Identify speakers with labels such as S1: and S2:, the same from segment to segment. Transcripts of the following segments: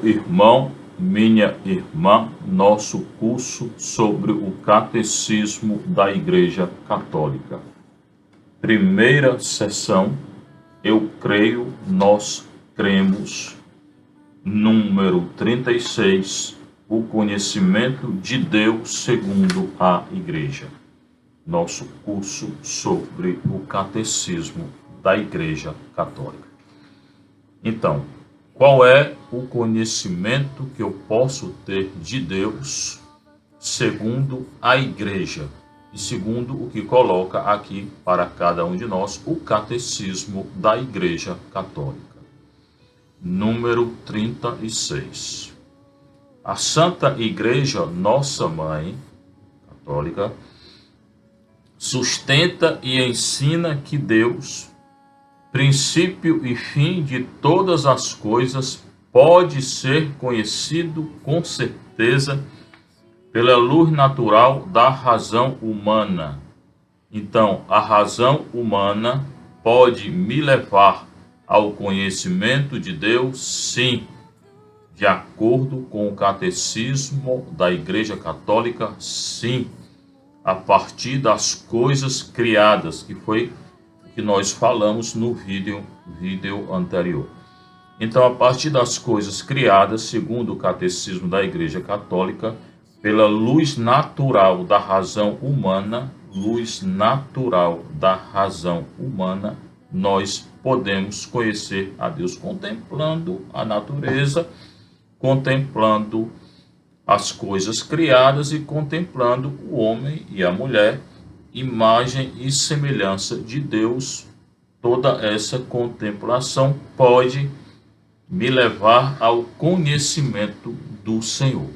S1: irmão, minha irmã, nosso curso sobre o Catecismo da Igreja Católica. Primeira sessão, eu creio, nós cremos, número 36, o conhecimento de Deus segundo a Igreja. Nosso curso sobre o Catecismo da Igreja Católica. Então, qual é o conhecimento que eu posso ter de Deus segundo a Igreja e segundo o que coloca aqui para cada um de nós o Catecismo da Igreja Católica? Número 36. A Santa Igreja, nossa Mãe Católica, sustenta e ensina que Deus, princípio e fim de todas as coisas, pode ser conhecido com certeza pela luz natural da razão humana. Então, a razão humana pode me levar ao conhecimento de Deus, sim, de acordo com o Catecismo da Igreja Católica, sim, a partir das coisas criadas, que foi o que nós falamos no vídeo anterior. Então, a partir das coisas criadas, segundo o Catecismo da Igreja Católica, pela luz natural da razão humana, nós podemos conhecer a Deus contemplando a natureza, contemplando as coisas criadas e contemplando o homem e a mulher, imagem e semelhança de Deus. Toda essa contemplação pode me levar ao conhecimento do Senhor,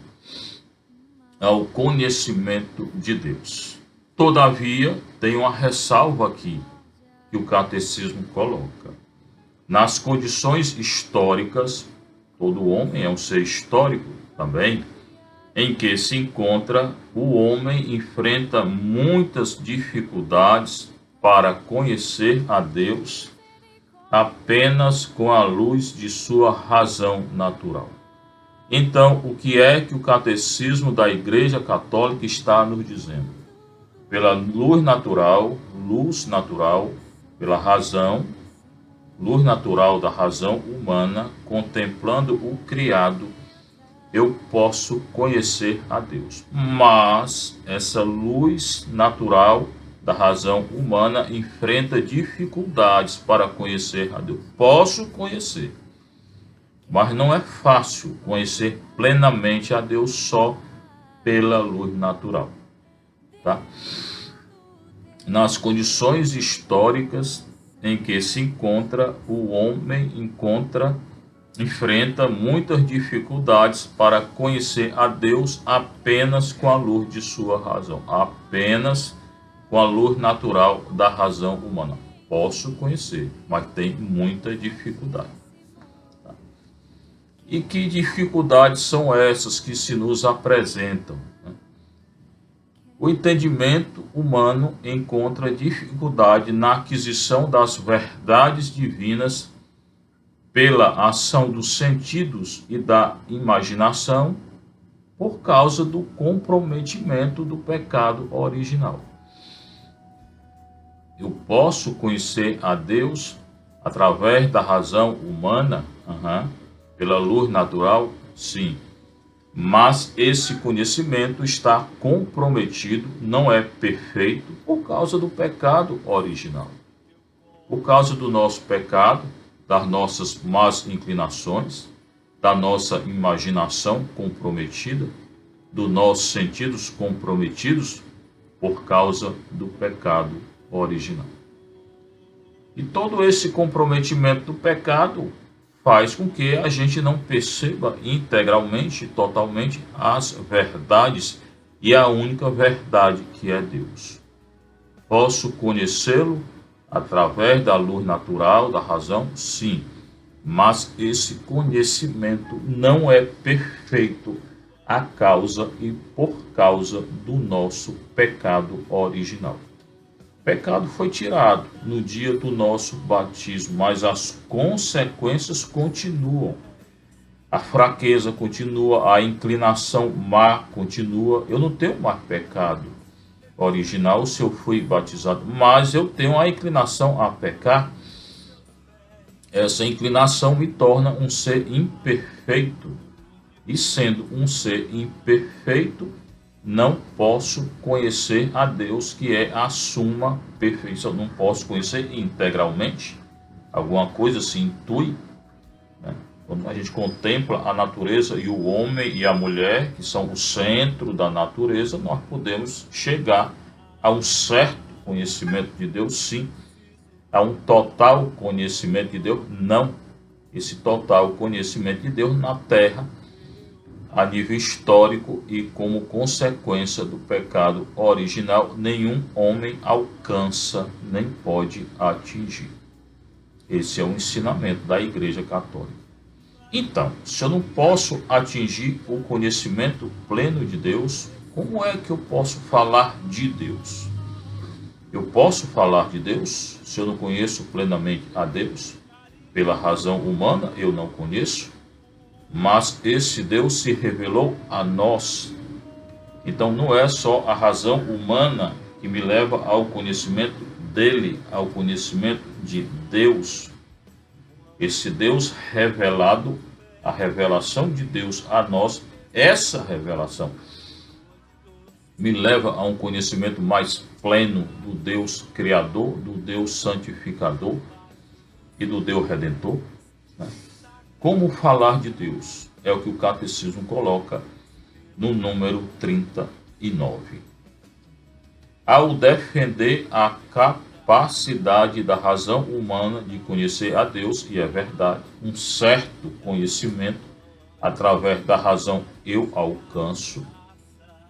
S1: ao conhecimento de Deus. Todavia, tem uma ressalva aqui que o Catecismo coloca. Nas condições históricas, todo homem é um ser histórico também, em que se encontra, o homem enfrenta muitas dificuldades para conhecer a Deus apenas com a luz de sua razão natural. Então, o que é que o Catecismo da Igreja Católica está nos dizendo? Pela luz natural, pela razão, luz natural da razão humana, contemplando o criado, eu posso conhecer a Deus. Mas essa luz natural da razão humana enfrenta dificuldades para conhecer a Deus. Posso conhecer, mas não é fácil conhecer plenamente a Deus só pela luz natural. Tá? Nas condições históricas em que se encontra, o homem enfrenta muitas dificuldades para conhecer a Deus apenas com a luz de sua razão, apenas com a luz natural da razão humana. Posso conhecer, mas tem muita dificuldade. Tá? E que dificuldades são essas que se nos apresentam? O entendimento humano encontra dificuldade na aquisição das verdades divinas pela ação dos sentidos e da imaginação, por causa do comprometimento do pecado original. Eu posso conhecer a Deus através da razão humana, pela luz natural, sim. Mas esse conhecimento está comprometido, não é perfeito, por causa do pecado original. Por causa do nosso pecado, das nossas más inclinações, da nossa imaginação comprometida, dos nossos sentidos comprometidos por causa do pecado original. E todo esse comprometimento do pecado faz com que a gente não perceba integralmente, totalmente, as verdades e a única verdade que é Deus. Posso conhecê-lo através da luz natural, da razão? Sim, mas esse conhecimento não é perfeito a causa e por causa do nosso pecado original. O pecado foi tirado no dia do nosso batismo, mas as consequências continuam. a fraqueza continua, a inclinação má continua. Eu não tenho mais pecado original se eu fui batizado, mas eu tenho a inclinação a pecar. Essa inclinação me torna um ser imperfeito. E sendo um ser imperfeito, não posso conhecer a Deus, que é a suma perfeição. Não posso conhecer integralmente. Alguma coisa se intui, né? Quando a gente contempla a natureza e o homem e a mulher, que são o centro da natureza, nós podemos chegar a um certo conhecimento de Deus, sim. A um total conhecimento de Deus, não. Esse total conhecimento de Deus na Terra, a nível histórico e como consequência do pecado original, nenhum homem alcança nem pode atingir. Esse é o ensinamento da Igreja Católica. Então, se eu não posso atingir o conhecimento pleno de Deus, como é que eu posso falar de Deus? Eu posso falar de Deus se eu não conheço plenamente a Deus? Pela razão humana, eu não conheço, mas esse Deus se revelou a nós. Então, não é só a razão humana que me leva ao conhecimento dele, ao conhecimento de Deus. Esse Deus revelado, a revelação de Deus a nós, essa revelação me leva a um conhecimento mais pleno do Deus Criador, do Deus Santificador e do Deus Redentor, né? Como falar de Deus? É o que o Catecismo coloca no número 39. Ao defender a capacidade da razão humana de conhecer a Deus, e é verdade, um certo conhecimento através da razão eu alcanço,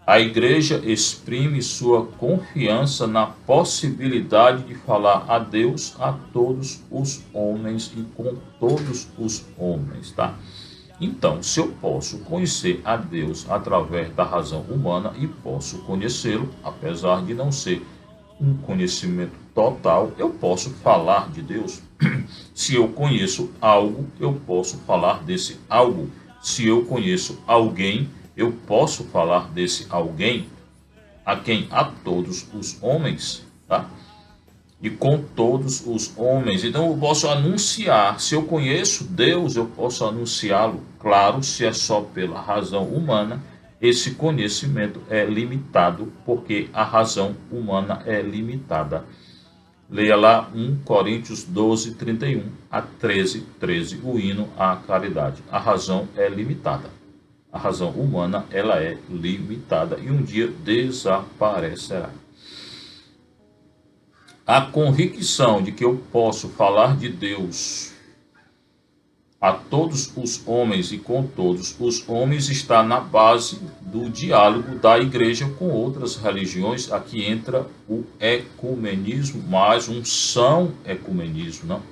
S1: a Igreja exprime sua confiança na possibilidade de falar a Deus a todos os homens e com todos os homens, tá? Então, se eu posso conhecer a Deus através da razão humana e posso conhecê-lo, apesar de não ser um conhecimento total, eu posso falar de Deus. Se eu conheço algo, eu posso falar desse algo. Se eu conheço alguém, eu posso falar desse alguém. A quem? A todos os homens, tá? E com todos os homens. Então eu posso anunciar. Se eu conheço Deus, eu posso anunciá-lo. Claro, se é só pela razão humana, esse conhecimento é limitado, porque a razão humana é limitada. Leia lá 1 Coríntios 12, 31 a 13, o hino à caridade. A razão é limitada. A razão humana, ela é limitada e um dia desaparecerá. A convicção de que eu posso falar de Deus a todos os homens e com todos os homens está na base do diálogo da Igreja com outras religiões. Aqui entra o ecumenismo, mas um são ecumenismo, não?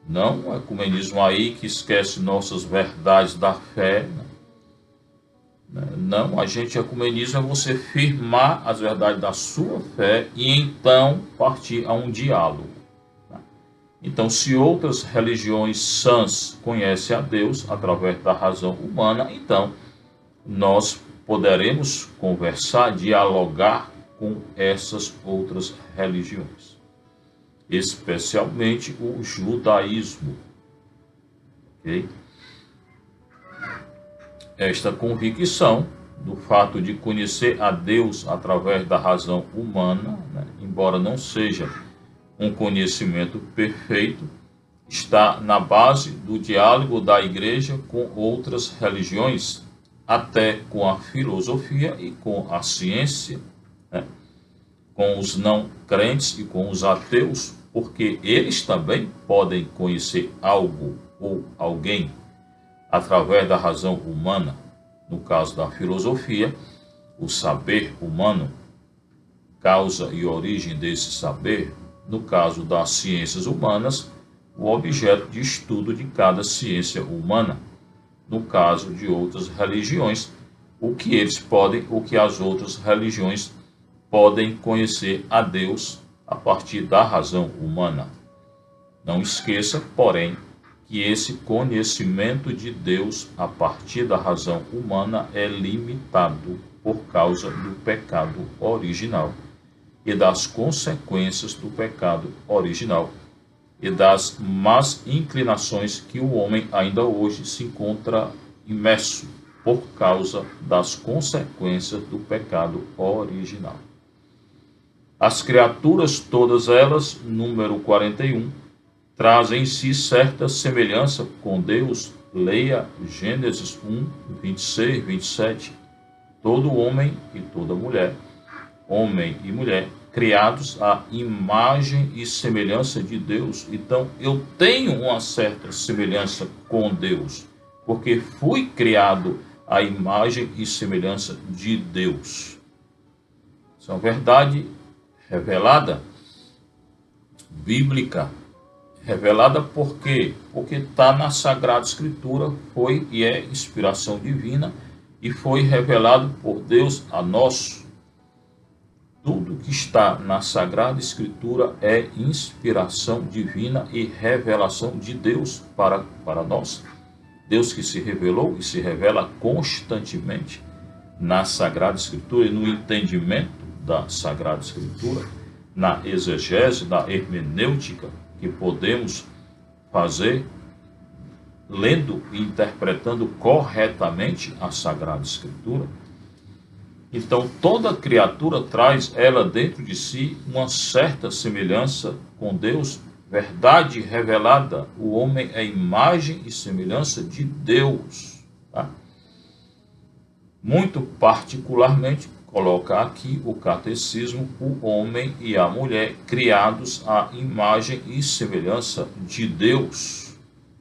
S1: Não um ecumenismo aí que esquece nossas verdades da fé, não, ecumenismo é você firmar as verdades da sua fé e então partir a um diálogo. Então, se outras religiões sãs conhecem a Deus através da razão humana, então nós poderemos conversar, dialogar com essas outras religiões, especialmente o judaísmo. Ok? Esta convicção do fato de conhecer a Deus através da razão humana, embora não seja um conhecimento perfeito, está na base do diálogo da Igreja com outras religiões, até com a filosofia e com a ciência, com os não crentes e com os ateus, porque eles também podem conhecer algo ou alguém através da razão humana. No caso da filosofia, o saber humano, causa e origem desse saber. No caso das ciências humanas, o objeto de estudo de cada ciência humana. No caso de outras religiões, o que eles podem, o que as outras religiões podem conhecer a Deus a partir da razão humana. Não esqueça, porém, que esse conhecimento de Deus a partir da razão humana é limitado por causa do pecado original e das consequências do pecado original e das más inclinações que o homem ainda hoje se encontra imerso por causa das consequências do pecado original. As criaturas, todas elas, número 41, trazem em si certa semelhança com Deus. Leia Gênesis 1, 26, 27. Todo homem e toda mulher, homem e mulher, criados à imagem e semelhança de Deus. Então, eu tenho uma certa semelhança com Deus, porque fui criado à imagem e semelhança de Deus. Isso é uma verdade revelada, bíblica. Revelada por quê? Porque está na Sagrada Escritura, foi e é inspiração divina, e foi revelado por Deus a nós. Tudo que está na Sagrada Escritura é inspiração divina e revelação de Deus para nós. Deus que se revelou e se revela constantemente na Sagrada Escritura e no entendimento da Sagrada Escritura, na exegese, na hermenêutica que podemos fazer lendo e interpretando corretamente a Sagrada Escritura. Então, toda criatura traz ela dentro de si uma certa semelhança com Deus, verdade revelada. O homem é imagem e semelhança de Deus. Tá? Muito particularmente, coloca aqui o catecismo, o homem e a mulher criados à imagem e semelhança de Deus.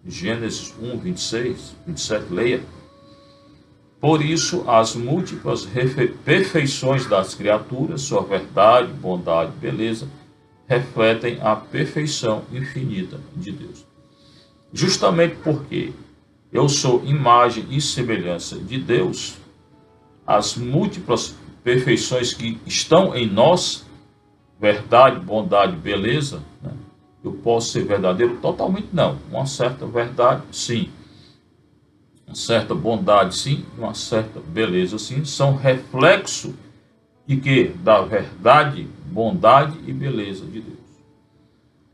S1: Gênesis 1, 26, 27, leia. Por isso, as múltiplas perfeições das criaturas, sua verdade, bondade e beleza, refletem a perfeição infinita de Deus. Justamente porque eu sou imagem e semelhança de Deus, as múltiplas perfeições que estão em nós, verdade, bondade, beleza, né? Eu posso ser verdadeiro? Totalmente não. Uma certa verdade, sim. Uma certa bondade, sim. Uma certa beleza, sim. São reflexo de quê? Da verdade, bondade e beleza de Deus.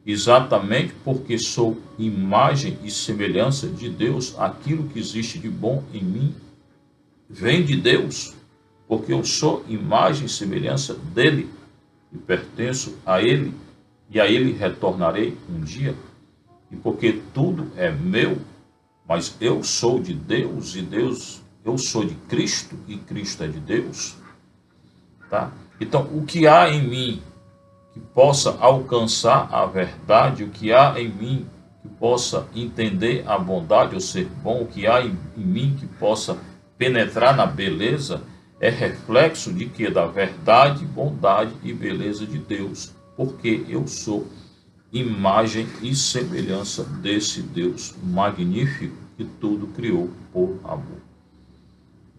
S1: Exatamente porque sou imagem e semelhança de Deus, aquilo que existe de bom em mim vem de Deus. Porque eu sou imagem e semelhança dele, e pertenço a ele, e a ele retornarei um dia, e porque tudo é meu, mas eu sou de Deus, e Deus, eu sou de Cristo, e Cristo é de Deus. Tá? Então, o que há em mim que possa alcançar a verdade, o que há em mim que possa entender a bondade ou ser bom, o que há em mim que possa penetrar na beleza, é reflexo de que? Da verdade, bondade e beleza de Deus, porque eu sou imagem e semelhança desse Deus magnífico que tudo criou por amor.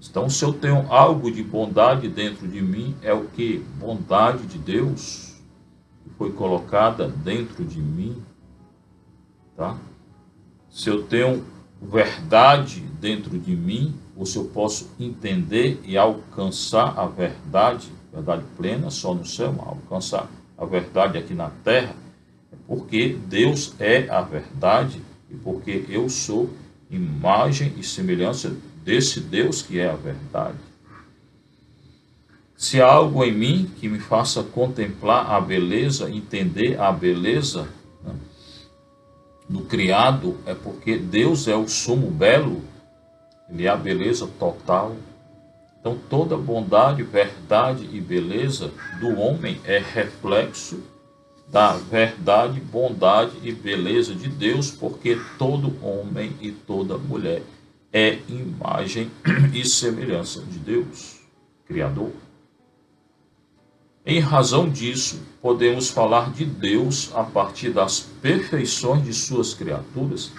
S1: Então, se eu tenho algo de bondade dentro de mim, é o que? Bondade de Deus que foi colocada dentro de mim, tá? Se eu tenho verdade dentro de mim, ou se eu posso entender e alcançar a verdade, verdade plena só no céu, alcançar a verdade aqui na terra, é porque Deus é a verdade e porque eu sou imagem e semelhança desse Deus que é a verdade. Se há algo em mim que me faça contemplar a beleza, entender a beleza, né, do criado, é porque Deus é o sumo belo, ele é a beleza total. Então toda bondade, verdade e beleza do homem é reflexo da verdade, bondade e beleza de Deus, porque todo homem e toda mulher é imagem e semelhança de Deus, Criador. Em razão disso, podemos falar de Deus a partir das perfeições de suas criaturas.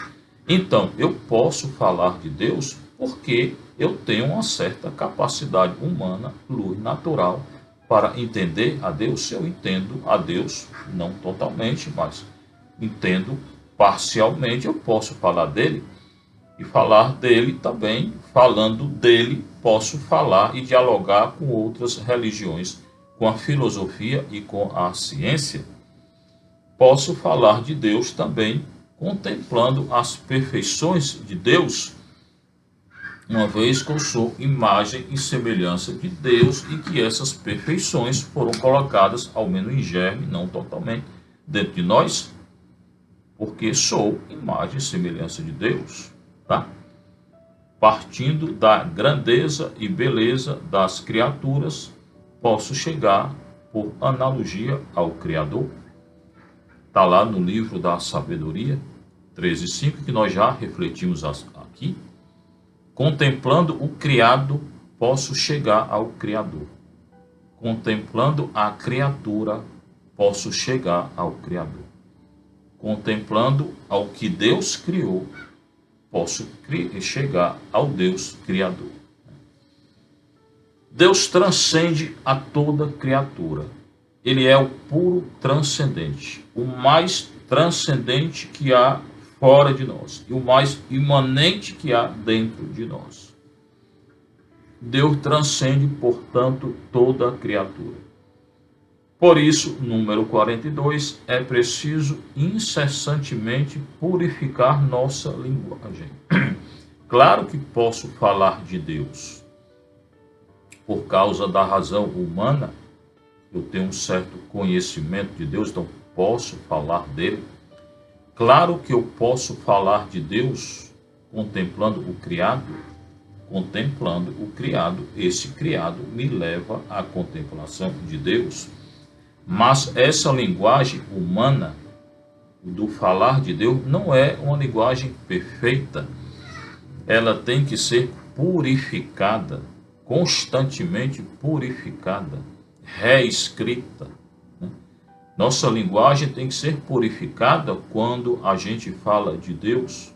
S1: Então, eu posso falar de Deus porque eu tenho uma certa capacidade humana, luz natural, para entender a Deus. Se eu entendo a Deus, não totalmente, mas entendo parcialmente eu posso falar dele, e falar dele também, falando dele, posso falar e dialogar com outras religiões, com a filosofia e com a ciência. Posso falar de Deus também, contemplando as perfeições de Deus, uma vez que eu sou imagem e semelhança de Deus e que essas perfeições foram colocadas, ao menos em germe, não totalmente, dentro de nós, porque sou imagem e semelhança de Deus, tá? Partindo da grandeza e beleza das criaturas, posso chegar, por analogia, ao Criador. Está lá no livro da Sabedoria 13:5, que nós já refletimos aqui. Contemplando o criado, posso chegar ao Criador. Contemplando a criatura, posso chegar ao Criador. Contemplando ao que Deus criou, posso chegar ao Deus Criador. Deus transcende a toda criatura. Ele é o puro transcendente, o mais transcendente que há fora de nós e o mais imanente que há dentro de nós. Deus transcende, portanto, toda criatura. Por isso, número 42, é preciso incessantemente purificar nossa linguagem. Claro que posso falar de Deus. Por causa da razão humana, eu tenho um certo conhecimento de Deus, então posso falar dele. Claro que eu posso falar de Deus contemplando o criado. Contemplando o criado, esse criado me leva à contemplação de Deus. Mas essa linguagem humana do falar de Deus não é uma linguagem perfeita. Ela tem que ser purificada, constantemente purificada, reescrita. Nossa linguagem tem que ser purificada quando a gente fala de Deus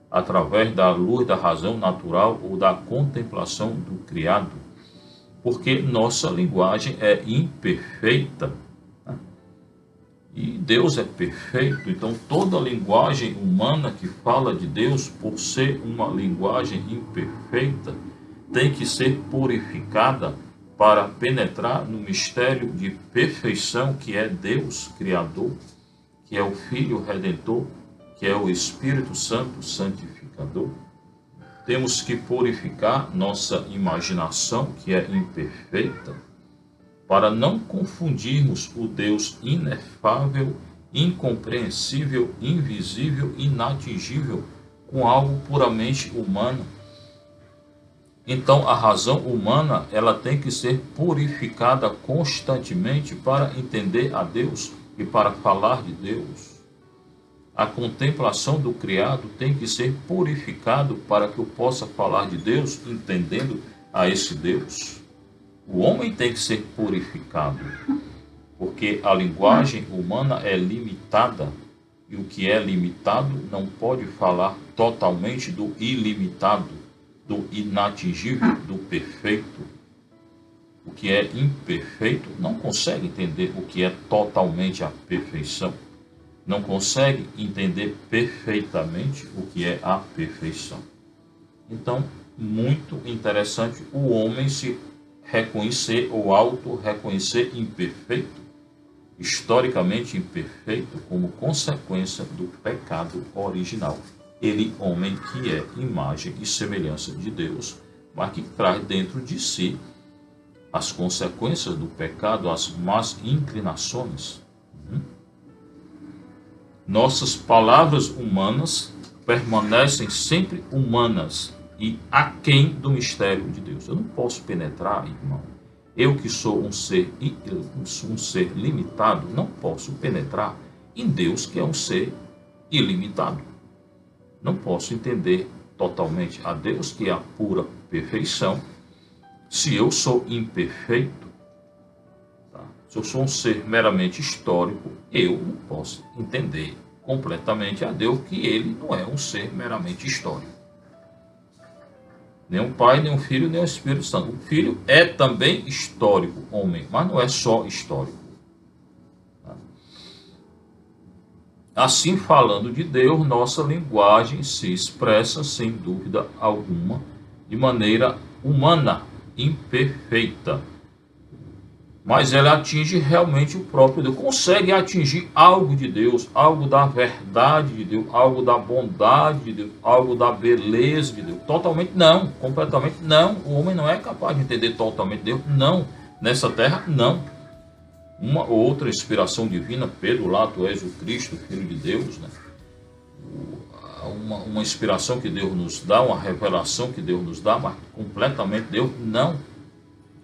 S1: através da luz da razão natural ou da contemplação do criado, porque nossa linguagem é imperfeita. E Deus é perfeito, então toda linguagem humana que fala de Deus, por ser uma linguagem imperfeita, tem que ser purificada para penetrar no mistério de perfeição que é Deus Criador, que é o Filho Redentor, que é o Espírito Santo Santificador. Temos que purificar nossa imaginação, que é imperfeita, para não confundirmos o Deus inefável, incompreensível, invisível, inatingível com algo puramente humano. Então, a razão humana, ela tem que ser purificada constantemente para entender a Deus e para falar de Deus. A contemplação do criado tem que ser purificado para que eu possa falar de Deus, entendendo a esse Deus. O homem tem que ser purificado, porque a linguagem humana é limitada, e o que é limitado não pode falar totalmente do ilimitado, do inatingível, do perfeito. O que é imperfeito não consegue entender o que é totalmente a perfeição. Não consegue entender perfeitamente o que é a perfeição. Então, muito interessante o homem se reconhecer ou auto-reconhecer imperfeito, historicamente imperfeito, como consequência do pecado original. Ele, homem que é imagem e semelhança de Deus, mas que traz dentro de si as consequências do pecado, as más inclinações. Nossas palavras humanas permanecem sempre humanas e aquém do mistério de Deus. Eu não posso penetrar, irmão. Eu que sou um ser limitado, não posso penetrar em Deus que é um ser ilimitado. Não posso entender totalmente a Deus que é a pura perfeição se eu sou imperfeito. Tá? Se eu sou um ser meramente histórico, eu não posso entender completamente a Deus que ele não é um ser meramente histórico. Nem o Pai, nem o Filho, nem o Espírito Santo. O Filho é também histórico, homem, mas não é só histórico. Assim, falando de Deus, nossa linguagem se expressa, sem dúvida alguma, de maneira humana, imperfeita. Mas ela atinge realmente o próprio Deus, consegue atingir algo de Deus, algo da verdade de Deus, algo da bondade de Deus, algo da beleza de Deus. Totalmente não, completamente não. O homem não é capaz de entender totalmente Deus, não. Nessa terra, não. Uma ou outra inspiração divina, Pedro, lá tu és o Cristo, Filho de Deus, né? Uma inspiração que Deus nos dá, uma revelação que Deus nos dá, mas completamente Deus, não.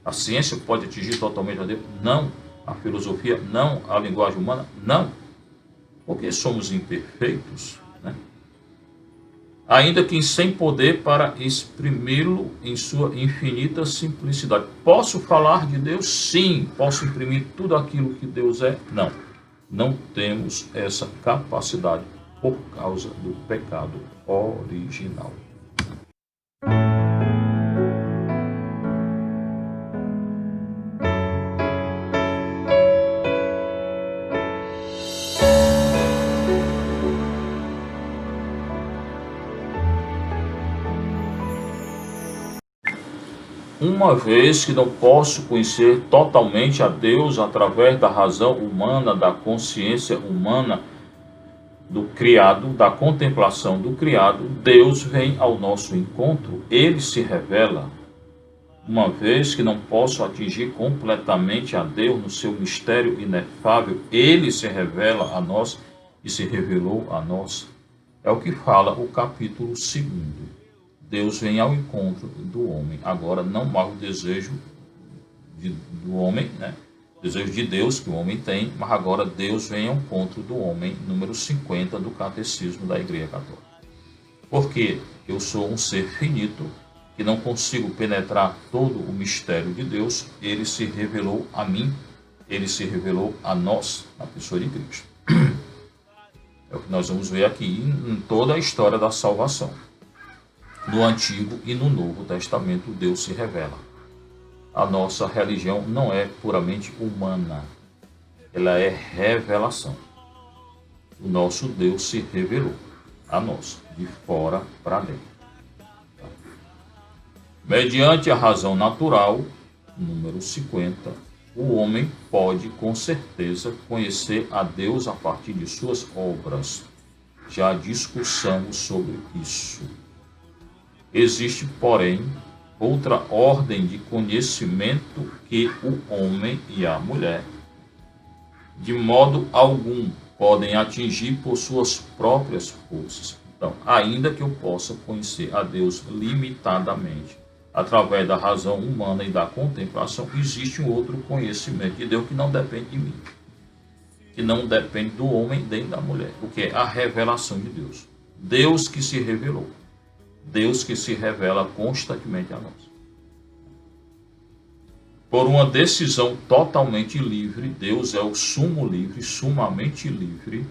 S1: A ciência pode atingir totalmente a Deus? Não. A filosofia? Não. A linguagem humana? Não. Porque somos imperfeitos, né? Ainda que sem poder para exprimi-lo em sua infinita simplicidade. Posso falar de Deus? Sim. Posso imprimir tudo aquilo que Deus é? Não. Não temos essa capacidade por causa do pecado original. Uma vez que não posso conhecer totalmente a Deus através da razão humana, da consciência humana do criado, da contemplação do criado, Deus vem ao nosso encontro, ele se revela. Uma vez que não posso atingir completamente a Deus no seu mistério inefável, ele se revela a nós e se revelou a nós. É o que fala o capítulo 2. Deus vem ao encontro do homem. Agora, não mais o desejo do homem, né? O desejo de Deus que o homem tem, mas agora Deus vem ao encontro do homem, número 50 do Catecismo da Igreja Católica. Porque eu sou um ser finito, que não consigo penetrar todo o mistério de Deus, ele se revelou a mim, ele se revelou a nós, na pessoa de Cristo. É o que nós vamos ver aqui em toda a história da salvação. No Antigo e no Novo Testamento, Deus se revela. A nossa religião não é puramente humana, ela é revelação. O nosso Deus se revelou a nós, de fora para dentro. Mediante a razão natural, número 50, o homem pode com certeza conhecer a Deus a partir de suas obras. Já discussamos sobre isso. Existe, porém, outra ordem de conhecimento que o homem e a mulher, de modo algum, podem atingir por suas próprias forças. Então, ainda que eu possa conhecer a Deus limitadamente, através da razão humana e da contemplação, existe um outro conhecimento de Deus que não depende de mim, que não depende do homem nem da mulher, o que é a revelação de Deus. Deus que se revelou. Deus que se revela constantemente a nós. Por uma decisão totalmente livre, Deus é o sumo livre, sumamente livre.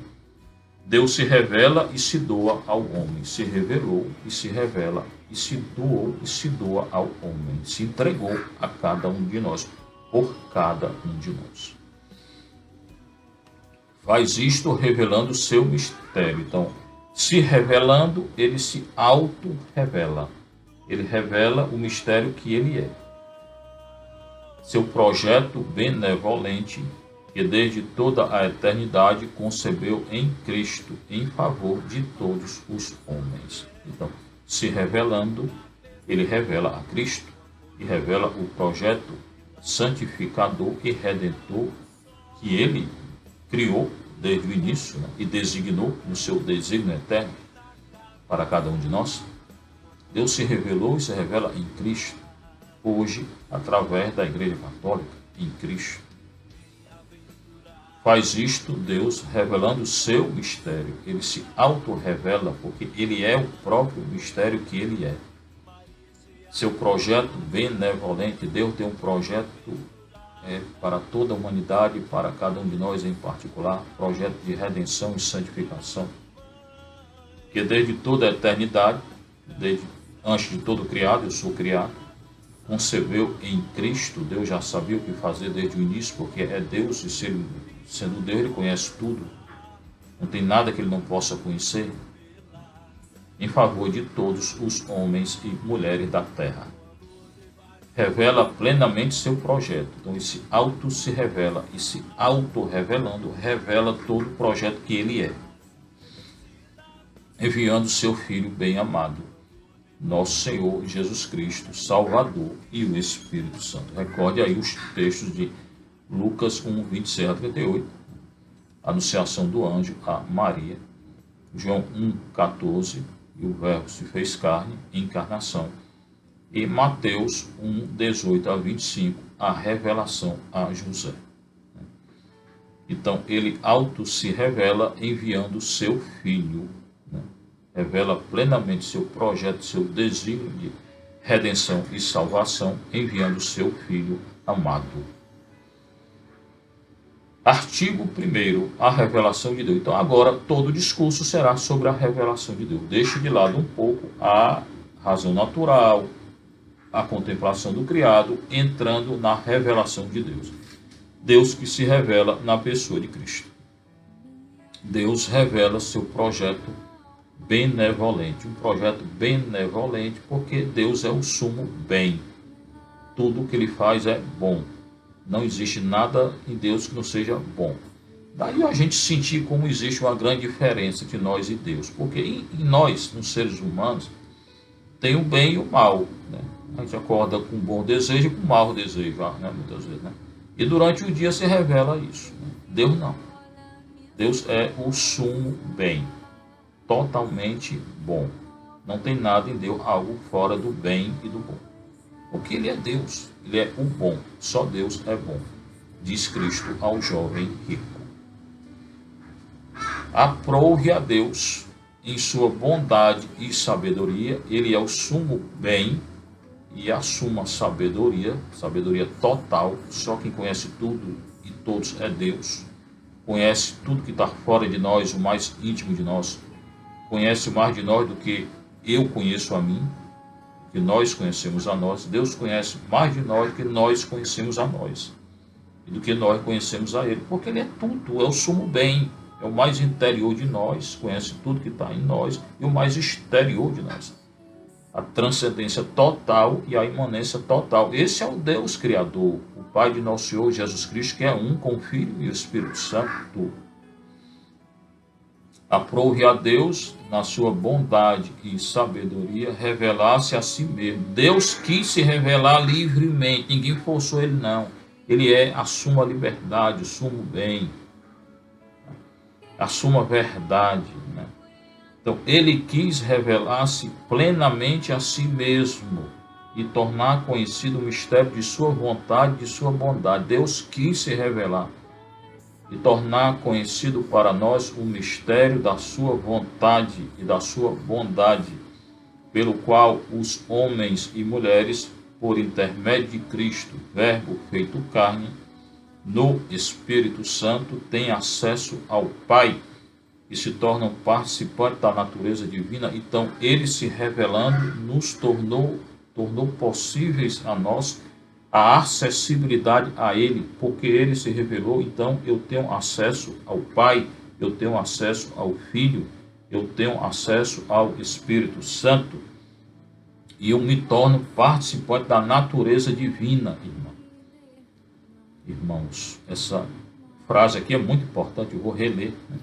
S1: Deus se revela e se doa ao homem. Se revelou e se revela, e se doou e se doa ao homem. Se entregou a cada um de nós, por cada um de nós. Faz isto revelando o seu mistério. Então, se revelando, ele se auto-revela. Ele revela o mistério que ele é. Seu projeto benevolente, que desde toda a eternidade concebeu em Cristo, em favor de todos os homens. Então, se revelando, ele revela a Cristo e revela o projeto santificador e redentor que ele criou desde o início, né, e designou no seu desígnio eterno para cada um de nós. Deus se revelou e se revela em Cristo, hoje, através da Igreja Católica, em Cristo. Faz isto Deus revelando o seu mistério. Ele se auto-revela porque ele é o próprio mistério que ele é. Seu projeto benevolente, Deus tem um projeto para toda a humanidade, para cada um de nós em particular, projeto de redenção e santificação, que desde toda a eternidade, desde antes de todo criado, eu sou criado, concebeu em Cristo. Deus já sabia o que fazer desde o início, porque é Deus, e sendo Deus, ele conhece tudo. Não tem nada que ele não possa conhecer em favor de todos os homens e mulheres da terra. Revela plenamente seu projeto. Então, esse auto se revela, e se auto-revelando, revela todo o projeto que ele é, enviando seu Filho bem-amado, nosso Senhor Jesus Cristo, Salvador, e o Espírito Santo. Recorde aí os textos de Lucas 1, 26 a 38, anunciação do anjo a Maria, João 1, 14, e o Verbo se fez carne, encarnação, e Mateus 1, 18 a 25, a revelação a José. Então, ele auto se revela enviando seu Filho, revela plenamente seu projeto, seu desígnio de redenção e salvação, enviando seu Filho amado. Artigo 1º, a revelação de Deus. Então, agora, todo o discurso será sobre a revelação de Deus. Deixe de lado um pouco a razão natural, a contemplação do criado, entrando na revelação de Deus. Deus que se revela na pessoa de Cristo. Deus revela seu projeto benevolente. Um projeto benevolente porque Deus é o sumo bem. Tudo o que ele faz é bom. Não existe nada em Deus que não seja bom. Daí a gente sentir como existe uma grande diferença entre nós e Deus. Porque em nós, nos seres humanos, tem o bem e o mal. Né? A gente acorda com bom desejo e com mau desejo, né? Muitas vezes. Né? E durante o dia se revela isso. Né? Deus não. Deus é o sumo bem. Totalmente bom. Não tem nada em Deus, algo fora do bem e do bom. Porque ele é Deus, ele é o bom, só Deus é bom, diz Cristo ao jovem rico. Aprove a Deus em sua bondade e sabedoria, ele é o sumo bem e a suma sabedoria, sabedoria total, só quem conhece tudo e todos é Deus, conhece tudo que está fora de nós, o mais íntimo de nós, conhece mais de nós do que eu conheço a mim, que nós conhecemos a nós. Deus conhece mais de nós do que nós conhecemos a nós, e do que nós conhecemos a Ele, porque Ele é tudo, é o sumo bem, é o mais interior de nós, conhece tudo que está em nós, e o mais exterior de nós, a transcendência total e a imanência total. Esse é o Deus Criador, o Pai de nosso Senhor Jesus Cristo, que é um com o Filho e o Espírito Santo. Aprove a Deus, na sua bondade e sabedoria, revelar-se a si mesmo. Deus quis se revelar livremente, ninguém forçou ele não. Ele é a suma liberdade, o sumo bem, a suma verdade. Né? Então, ele quis revelar-se plenamente a si mesmo e tornar conhecido o mistério de sua vontade, de sua bondade. Deus quis se revelar e tornar conhecido para nós o mistério da sua vontade e da sua bondade, pelo qual os homens e mulheres, por intermédio de Cristo, Verbo feito carne, no Espírito Santo, têm acesso ao Pai e se tornam participantes da natureza divina. Então, ele se revelando, nos tornou possíveis a nós a acessibilidade a Ele, porque Ele se revelou. Então eu tenho acesso ao Pai, eu tenho acesso ao Filho, eu tenho acesso ao Espírito Santo, e eu me torno participante da natureza divina, irmãos. Essa frase aqui é muito importante, eu vou reler. Né?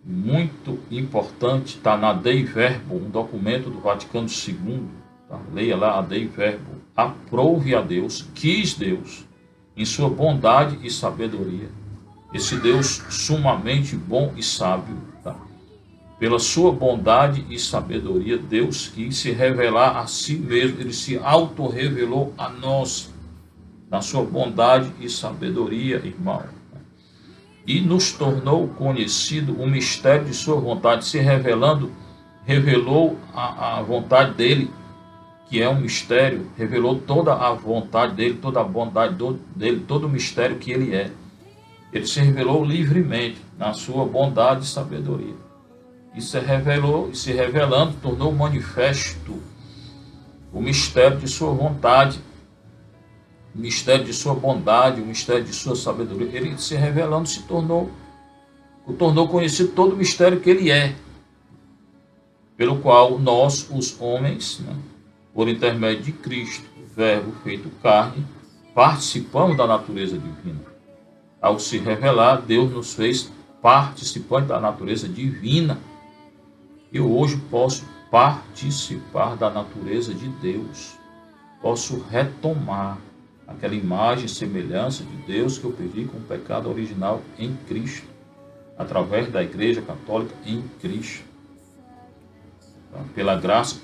S1: Muito importante, está na Dei Verbo, um documento do Vaticano II. Tá? Leia lá a Dei Verbo. Aprove a Deus, quis Deus, em sua bondade e sabedoria, esse Deus sumamente bom e sábio, tá? Pela sua bondade e sabedoria, Deus quis se revelar a si mesmo, ele se autorrevelou a nós, na sua bondade e sabedoria, irmão, e nos tornou conhecido o mistério de sua vontade, se revelando, revelou a vontade dele, que é um mistério, revelou toda a vontade dele, toda a bondade dele, todo o mistério que ele é. Ele se revelou livremente na sua bondade e sabedoria. E se revelou, e se revelando, tornou manifesto o mistério de sua vontade, o mistério de sua bondade, o mistério de sua sabedoria. Ele se revelando se tornou tornou conhecido todo o mistério que ele é, pelo qual nós, os homens, né, por intermédio de Cristo, o Verbo feito carne, participamos da natureza divina. Ao se revelar, Deus nos fez participantes da natureza divina. Eu hoje posso participar da natureza de Deus. Posso retomar aquela imagem e semelhança de Deus que eu perdi com o pecado original em Cristo, através da Igreja Católica em Cristo, pela graça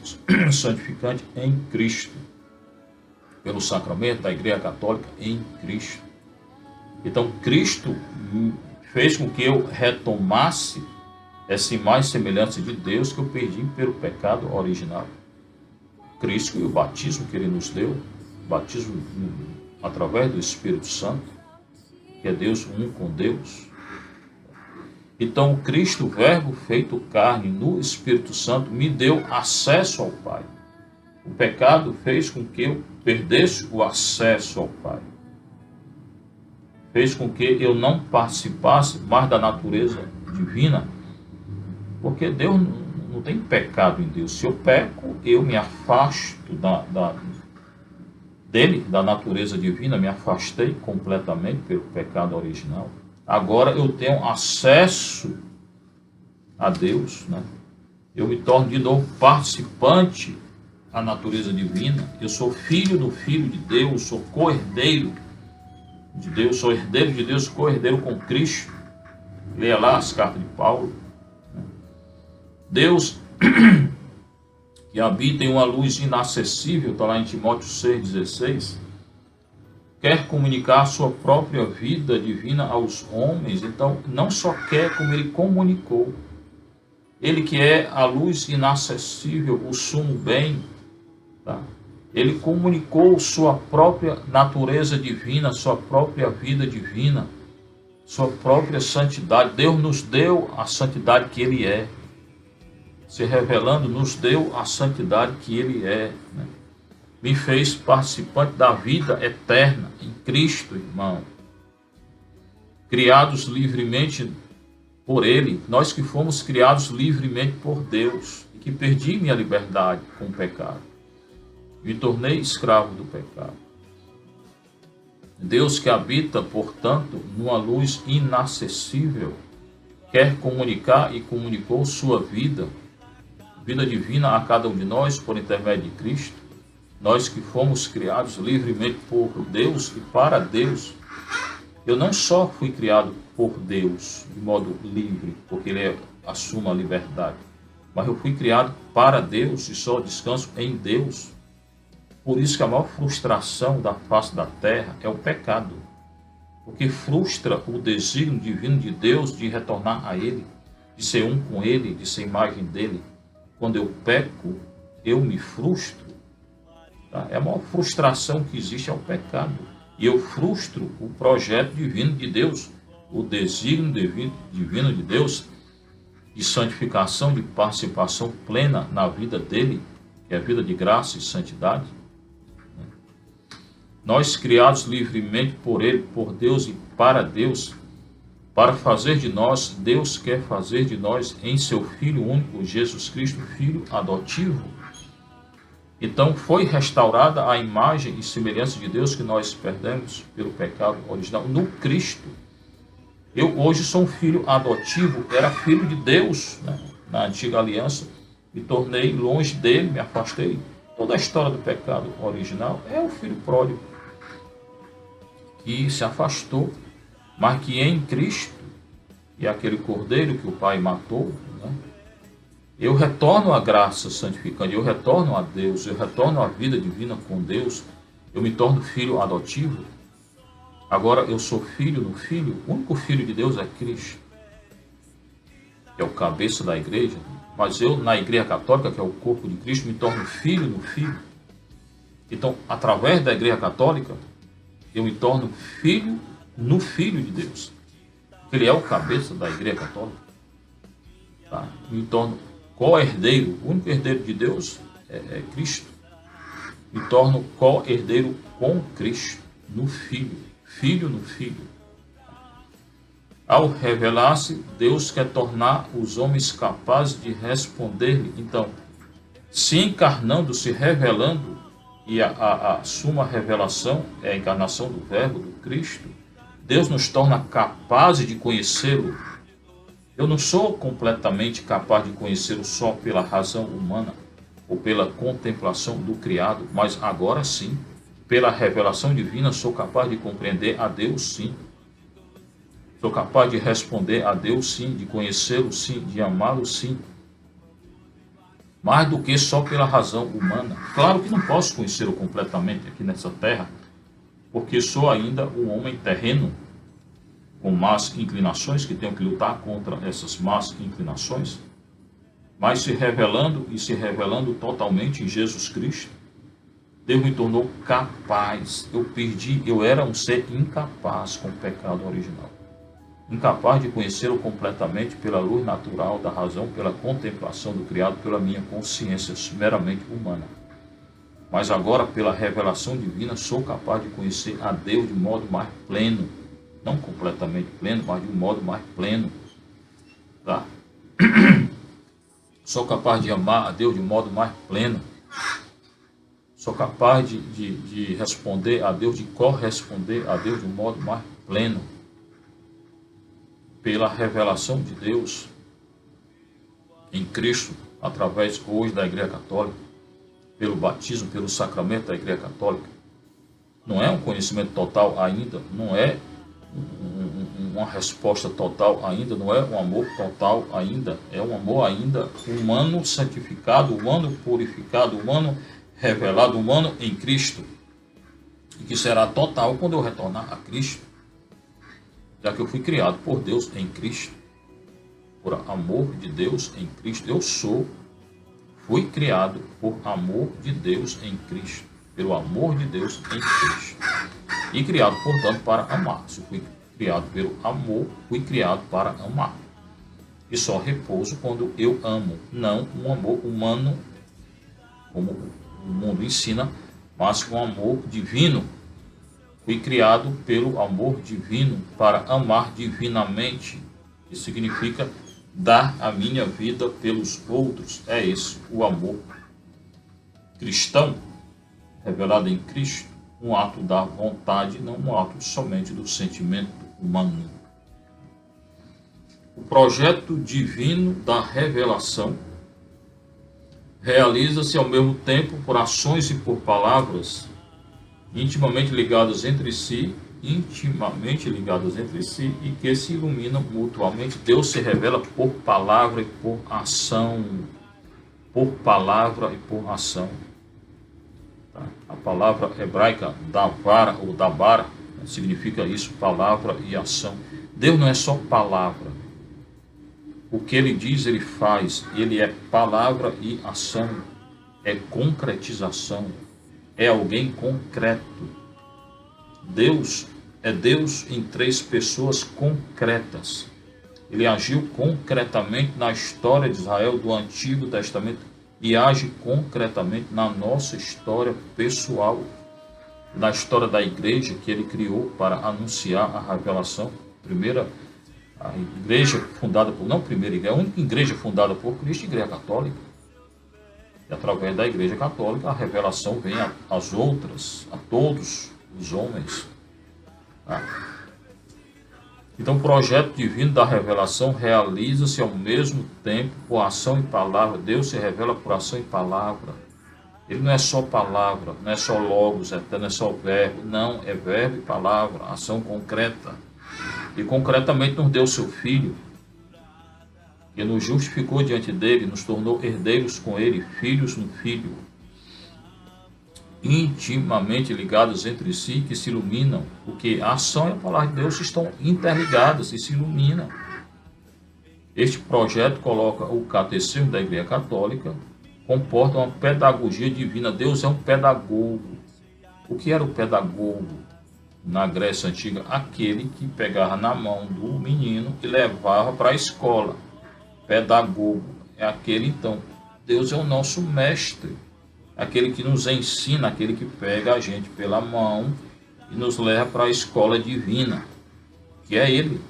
S1: santificante em Cristo, pelo sacramento da Igreja Católica em Cristo. Então, Cristo fez com que eu retomasse essa imagem e semelhança de Deus que eu perdi pelo pecado original. Cristo e o batismo que ele nos deu, o batismo através do Espírito Santo, que é Deus um com Deus. Então, o Cristo, o Verbo feito carne no Espírito Santo, me deu acesso ao Pai. O pecado fez com que eu perdesse o acesso ao Pai. Fez com que eu não participasse mais da natureza divina, porque Deus não tem pecado em Deus. Se eu peco, eu me afasto dele, da natureza divina, me afastei completamente pelo pecado original. Agora eu tenho acesso a Deus, né? Eu me torno de novo participante da natureza divina. Eu sou filho do Filho de Deus, sou co-herdeiro de Deus, sou herdeiro de Deus, co-herdeiro com Cristo. Leia lá as cartas de Paulo. Deus que habita em uma luz inacessível, está lá em Timóteo 6,16, quer comunicar a sua própria vida divina aos homens. Então, não só quer, como ele comunicou. Ele que é a luz inacessível, o sumo bem, tá? Ele comunicou sua própria natureza divina, sua própria vida divina, sua própria santidade. Deus nos deu a santidade que ele é. Se revelando, nos deu a santidade que ele é, né? Me fez participante da vida eterna em Cristo, irmão. Criados livremente por ele, nós que fomos criados livremente por Deus, e que perdi minha liberdade com o pecado. Me tornei escravo do pecado. Deus que habita, portanto, numa luz inacessível, quer comunicar e comunicou sua vida divina a cada um de nós por intermédio de Cristo. Nós que fomos criados livremente por Deus e para Deus. Eu não só fui criado por Deus de modo livre, porque ele assume a liberdade, mas eu fui criado para Deus e só descanso em Deus. Por isso que a maior frustração da face da terra é o pecado, porque frustra o desígnio divino de Deus de retornar a Ele, de ser um com Ele, de ser imagem dEle. Quando eu peco, eu me frustro. Tá? É a maior frustração que existe é o pecado. E eu frustro o projeto divino de Deus, o desígnio divino de Deus, de santificação, de participação plena na vida dele, que é a vida de graça e santidade. Nós, criados livremente por ele, por Deus e para Deus, para fazer de nós, Deus quer fazer de nós em seu Filho único, Jesus Cristo, Filho adotivo. Então foi restaurada a imagem e semelhança de Deus que nós perdemos pelo pecado original no Cristo. Eu hoje sou um filho adotivo, era filho de Deus, né? Na antiga aliança, me tornei longe dele, me afastei. Toda a história do pecado original é o filho pródigo que se afastou, mas que em Cristo, e aquele cordeiro que o Pai matou, né? Eu retorno à graça santificante, eu retorno a Deus, eu retorno à vida divina com Deus, eu me torno filho adotivo. Agora eu sou filho no Filho, o único Filho de Deus é Cristo, que é o cabeça da igreja, mas eu na Igreja Católica, que é o corpo de Cristo, me torno filho no Filho. Então, através da Igreja Católica, eu me torno filho no Filho de Deus. Ele é o cabeça da Igreja Católica. Tá? Me torno co-herdeiro, o único herdeiro de Deus é Cristo. Me torno co-herdeiro com Cristo, no Filho. Filho no Filho. Ao revelar-se, Deus quer tornar os homens capazes de responder-lhe. Então, se encarnando, se revelando, e a suma revelação é a encarnação do Verbo, do Cristo, Deus nos torna capazes de conhecê-lo. Eu não sou completamente capaz de conhecê-lo só pela razão humana ou pela contemplação do criado, mas agora sim, pela revelação divina, sou capaz de compreender a Deus, sim. Sou capaz de responder a Deus, sim, de conhecê-lo, sim, de amá-lo, sim. Mais do que só pela razão humana. Claro que não posso conhecê-lo completamente aqui nessa terra, porque sou ainda um homem terreno, com más inclinações, que tenho que lutar contra essas más inclinações, mas se revelando e se revelando totalmente em Jesus Cristo, Deus me tornou capaz. Eu era um ser incapaz com o pecado original. Incapaz de conhecê-lo completamente pela luz natural da razão, pela contemplação do criado, pela minha consciência meramente humana. Mas agora, pela revelação divina, sou capaz de conhecer a Deus de modo mais pleno. Não completamente pleno, mas de um modo mais pleno. Tá? Sou capaz de amar a Deus de modo mais pleno. Sou capaz de responder a Deus, de corresponder a Deus de um modo mais pleno. Pela revelação de Deus em Cristo, através hoje da Igreja Católica, pelo batismo, pelo sacramento da Igreja Católica. Não é um conhecimento total ainda, não é uma resposta total ainda, não é um amor total ainda, é um amor ainda humano santificado, humano purificado, humano revelado, humano em Cristo, e que será total quando eu retornar a Cristo, já que eu fui criado por Deus em Cristo, por amor de Deus em Cristo. Fui criado por amor de Deus em Cristo, pelo amor de Deus em Cristo, e criado, portanto, para amar. Se fui criado pelo amor, fui criado para amar. E só repouso quando eu amo, não um amor humano, como o mundo ensina, mas um amor divino. Fui criado pelo amor divino para amar divinamente. Isso significa dar a minha vida pelos outros. É esse o amor cristão, revelado em Cristo, um ato da vontade, não um ato somente do sentimento humano. O projeto divino da revelação realiza-se ao mesmo tempo por ações e por palavras intimamente ligadas entre si e que se iluminam mutuamente. Deus se revela por palavra e por ação. Por palavra e por ação. Tá? A palavra hebraica davara ou dabara significa isso, palavra e ação. Deus não é só palavra. O que ele diz, ele faz. Ele é palavra e ação. É concretização. É alguém concreto. Deus é Deus em três pessoas concretas. Ele agiu concretamente na história de Israel do Antigo Testamento e age concretamente na nossa história pessoal, na história da igreja que ele criou para anunciar a revelação. A igreja fundada por, não a primeira igreja, a única igreja fundada por Cristo, a Igreja Católica. E através da Igreja Católica a revelação vem às outras, a todos os homens. Então o projeto divino da revelação realiza-se ao mesmo tempo por ação e palavra. Deus se revela por ação e palavra. Ele não é só palavra, não é só logos, não é só verbo. Não, é verbo e palavra, ação concreta. E concretamente nos deu seu Filho, que nos justificou diante dele, nos tornou herdeiros com ele, filhos no Filho, intimamente ligados entre si, que se iluminam, porque a ação e a palavra de Deus estão interligadas e se iluminam. Este projeto coloca o catecismo da Igreja Católica, comporta uma pedagogia divina. Deus é um pedagogo. O que era o pedagogo na Grécia Antiga? Aquele que pegava na mão do menino e levava para a escola. Pedagogo é aquele, então, Deus é o nosso mestre, aquele que nos ensina, aquele que pega a gente pela mão e nos leva para a escola divina, que é ele.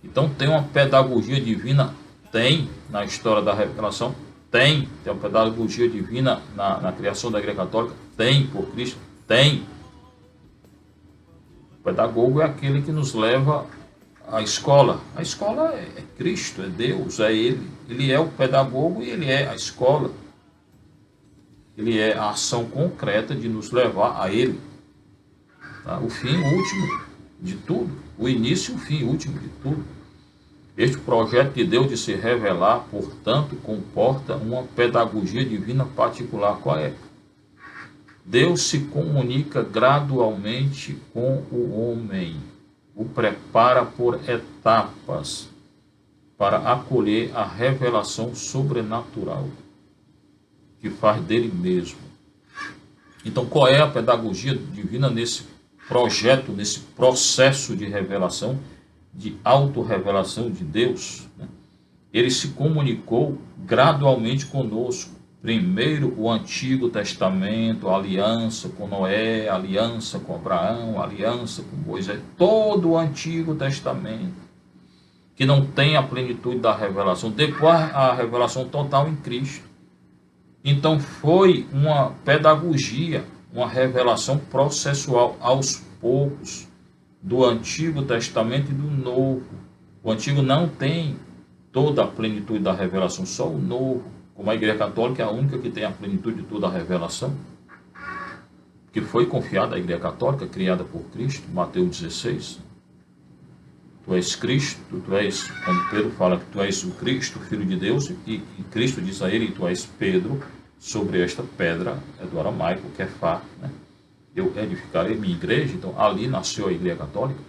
S1: Então tem uma pedagogia divina? Tem na história da revelação? Tem uma pedagogia divina na criação da Igreja Católica? Tem, por Cristo? Tem. O pedagogo é aquele que nos leva à escola. A escola é Cristo, é Deus, é Ele. Ele é o pedagogo e Ele é a escola. Ele é a ação concreta de nos levar a Ele. Tá? O fim último de tudo. O início e o fim último de tudo. Este projeto de Deus de se revelar, portanto, comporta uma pedagogia divina particular. Qual é? Deus se comunica gradualmente com o homem, o prepara por etapas para acolher a revelação sobrenatural que faz dele mesmo. Então, qual é a pedagogia divina nesse projeto, nesse processo de revelação, de autorrevelação de Deus? Ele se comunicou gradualmente conosco. Primeiro o Antigo Testamento, a aliança com Noé, a aliança com Abraão, a aliança com Moisés, todo o Antigo Testamento, que não tem a plenitude da revelação. Depois a revelação total em Cristo. Então foi uma pedagogia, uma revelação processual aos poucos, do Antigo Testamento e do Novo. O Antigo não tem toda a plenitude da revelação, só o Novo. Como a Igreja Católica é a única que tem a plenitude de toda a revelação, que foi confiada à Igreja Católica, criada por Cristo, Mateus 16. Tu és Cristo, tu és, quando Pedro fala que tu és o Cristo, Filho de Deus, e Cristo diz a ele, tu és Pedro, sobre esta pedra, é do aramaico, Kefá, né? Eu edificarei minha igreja. Então ali nasceu a Igreja Católica.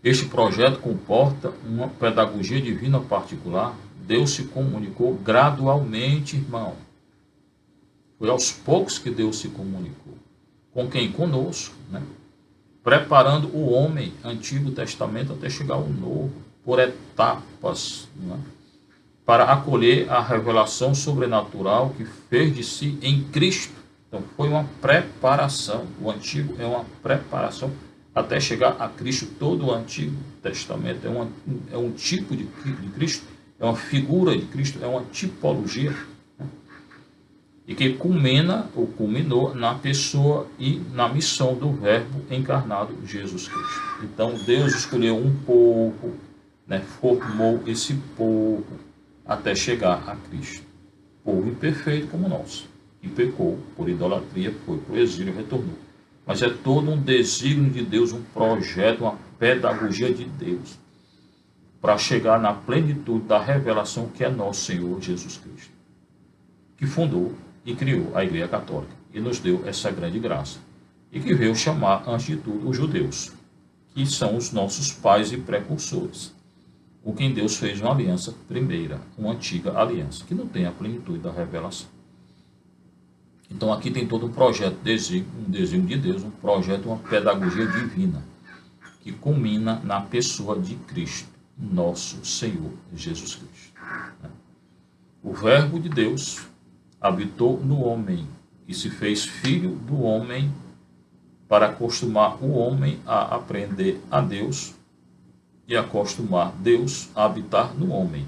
S1: Este projeto comporta uma pedagogia divina particular. Deus se comunicou gradualmente, irmão. Foi aos poucos que Deus se comunicou. Com quem? Conosco, né? Preparando o homem, Antigo Testamento, até chegar ao Novo, por etapas, né? Para acolher a revelação sobrenatural que fez de si em Cristo. Então foi uma preparação. O Antigo é uma preparação até chegar a Cristo. Todo o Antigo Testamento é um tipo de Cristo, é uma figura de Cristo, é uma tipologia, né? E que culminou na pessoa e na missão do Verbo encarnado, Jesus Cristo. Então Deus escolheu um povo, né? Formou esse povo até chegar a Cristo. Povo imperfeito como nós, que pecou por idolatria, foi para o exílio e retornou. Mas é todo um desígnio de Deus, um projeto, uma pedagogia de Deus, para chegar na plenitude da revelação que é nosso Senhor Jesus Cristo, que fundou e criou a Igreja Católica e nos deu essa grande graça, e que veio chamar, antes de tudo, os judeus, que são os nossos pais e precursores, com quem Deus fez uma aliança primeira, uma antiga aliança, que não tem a plenitude da revelação. Então aqui tem todo um projeto, um desígnio de Deus, um projeto, uma pedagogia divina, que culmina na pessoa de Cristo, nosso Senhor Jesus Cristo. O Verbo de Deus habitou no homem e se fez filho do homem para acostumar o homem a aprender a Deus e acostumar Deus a habitar no homem,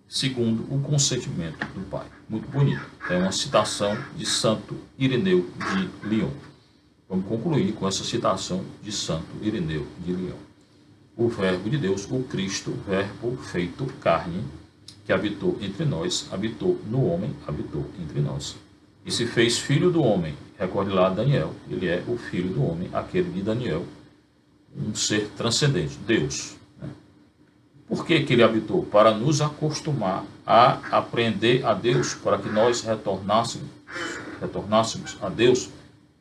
S1: segundo o consentimento do Pai. Muito bonito. É uma citação de Santo Irineu de Lyon. Vamos concluir com essa citação de Santo Irineu de Lyon. O Verbo de Deus, o Cristo, Verbo feito carne, que habitou entre nós, habitou no homem, habitou entre nós. E se fez filho do homem. Recorde lá Daniel, ele é o filho do homem, aquele de Daniel, um ser transcendente, Deus. Por que ele habitou? Para nos acostumar a aprender a Deus, para que nós retornássemos a Deus,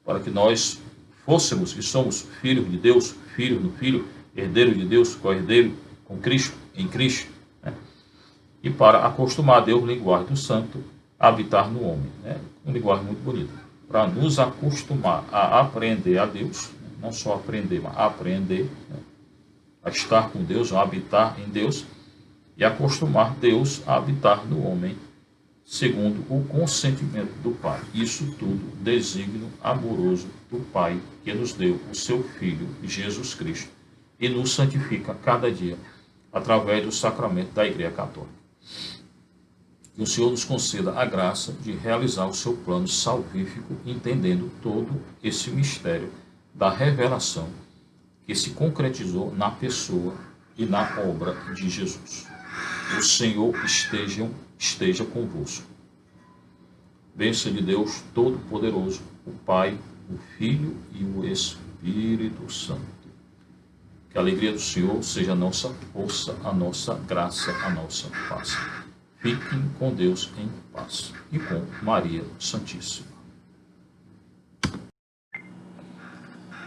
S1: para que nós fôssemos e somos filhos de Deus, filhos do Filho, herdeiro de Deus, co-herdeiro com Cristo, em Cristo, né? E para acostumar a Deus, linguagem do santo, a habitar no homem, né? Uma linguagem muito bonita, para nos acostumar a aprender a Deus, né? Não só aprender, mas aprender, né? A estar com Deus, a habitar em Deus, e acostumar Deus a habitar no homem, segundo o consentimento do Pai. Isso tudo desígnio amoroso do Pai, que nos deu o seu Filho, Jesus Cristo, e nos santifica cada dia, através do sacramento da Igreja Católica. Que o Senhor nos conceda a graça de realizar o seu plano salvífico, entendendo todo esse mistério da revelação que se concretizou na pessoa e na obra de Jesus. O Senhor esteja convosco. Bênção de Deus Todo-Poderoso, o Pai, o Filho e o Espírito Santo. Que a alegria do Senhor seja a nossa força, a nossa graça, a nossa paz. Fiquem com Deus em paz e com Maria Santíssima.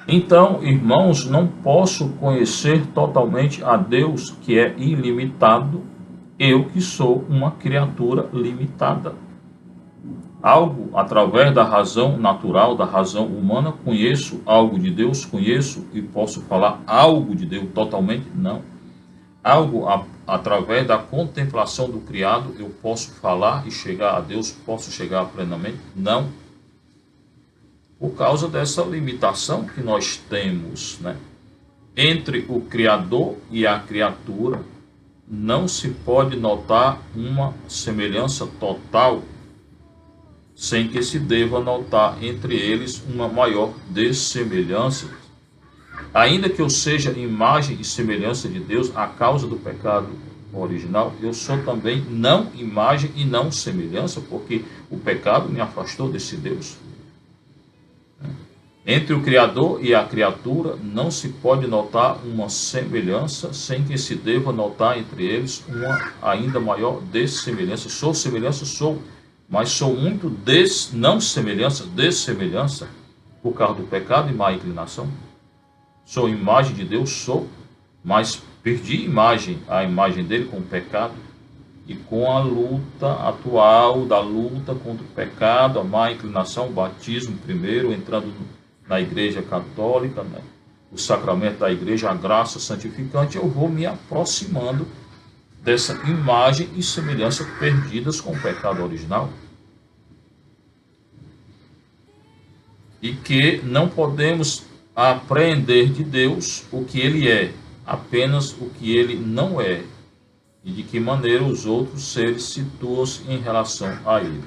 S1: Então, irmãos, não posso conhecer totalmente a Deus, que é ilimitado, eu que sou uma criatura limitada. Algo através da razão natural, da razão humana, conheço algo de Deus, conheço e posso falar algo de Deus totalmente? Não. Algo através da contemplação do criado, eu posso falar e chegar a Deus, posso chegar plenamente? Não. Por causa dessa limitação que nós temos, né? Entre o Criador e a criatura, não se pode notar uma semelhança total, sem que se deva notar entre eles uma maior dessemelhança. Ainda que eu seja imagem e semelhança de Deus, a causa do pecado original, eu sou também não imagem e não semelhança, porque o pecado me afastou desse Deus. Entre o Criador e a criatura não se pode notar uma semelhança, sem que se deva notar entre eles uma ainda maior dessemelhança. Sou semelhança, sou, mas sou muito não semelhança, dessemelhança, por causa do pecado e má inclinação. Sou imagem de Deus, sou, mas perdi a imagem dele com o pecado e com a luta atual da luta contra o pecado, a má inclinação, o batismo primeiro, entrando na Igreja Católica, né? O sacramento da Igreja, a graça santificante, eu vou me aproximando dessa imagem e semelhança perdidas com o pecado original. E que não podemos apreender de Deus o que ele é, apenas o que ele não é, e de que maneira os outros seres situam-se em relação a ele.